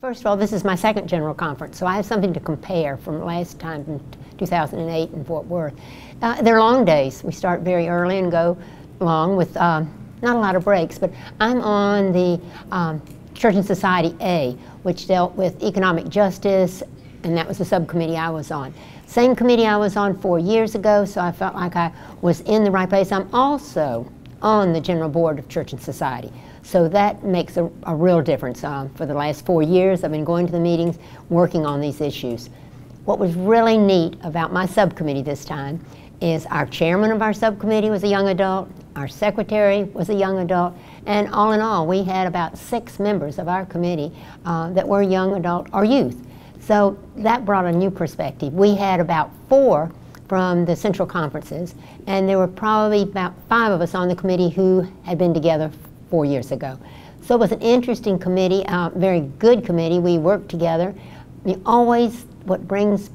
First of all, this is my second general conference, so I have something to compare from last time in 2008 in Fort Worth. They're long days. We start very early and go long with not a lot of breaks, but I'm on the Church and Society A, which dealt with economic justice, and that was the subcommittee I was on. Same committee I was on 4 years ago, so I felt like I was in the right place. I'm also on the General Board of Church and Society. So that makes a real difference. For the last 4 years, I've been going to the meetings, working on these issues. What was really neat about my subcommittee this time is our chairman of our subcommittee was a young adult, our secretary was a young adult, and all in all, we had about 6 members of our committee that were young adult or youth. So that brought a new perspective. We had about 4 from the central conferences, and there were probably about 5 of us on the committee who had been together 4 years ago. So it was an interesting committee, very good committee. We worked together. I mean, always what brings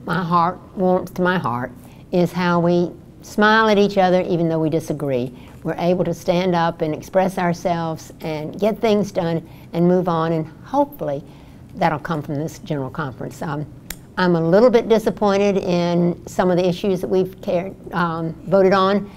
my heart, warmth to my heart, is how we smile at each other even though we disagree. We're able to stand up and express ourselves and get things done and move on, and hopefully that'll come from this general conference. I'm a little bit disappointed in some of the issues that we've voted on.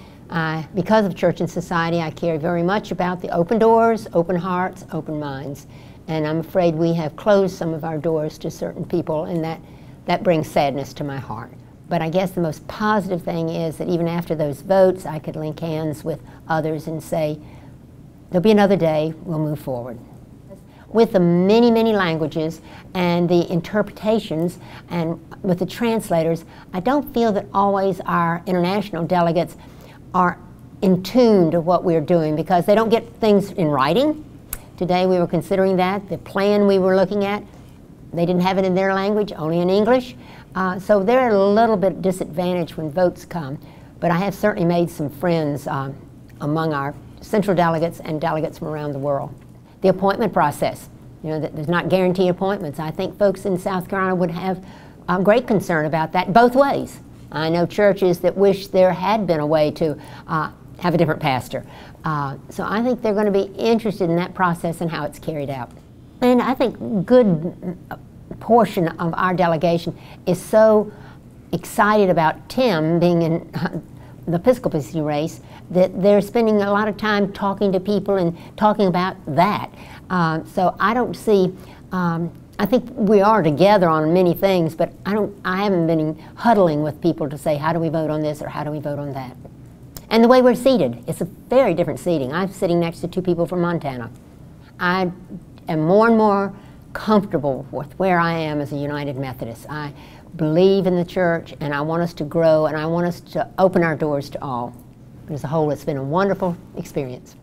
Because of Church and Society, I care very much about the open doors, open hearts, open minds. And I'm afraid we have closed some of our doors to certain people, and that brings sadness to my heart. But I guess the most positive thing is that even after those votes, I could link hands with others and say, there'll be another day, we'll move forward. With the many, many languages and the interpretations and with the translators, I don't feel that always our international delegates are in tune to what we're doing, because they don't get things in writing. Today we were considering that. The plan we were looking at, they didn't have it in their language, only in English. So they're a little bit disadvantaged when votes come. But I have certainly made some friends among our central delegates and delegates from around the world. The appointment process, you know, there's not guaranteed appointments. I think folks in South Carolina would have great concern about that both ways. I know churches that wish there had been a way to have a different pastor. So I think they're going to be interested in that process and how it's carried out. And I think a good portion of our delegation is so excited about Tim being in the episcopacy race that they're spending a lot of time talking to people and talking about that. So I don't see, I think we are together on many things, but I haven't been huddling with people to say, how do we vote on this or how do we vote on that? And the way we're seated, it's a very different seating. I'm sitting next to 2 people from Montana. I am more and more comfortable with where I am as a United Methodist. I believe in the church, and I want us to grow, and I want us to open our doors to all. But as a whole, it's been a wonderful experience.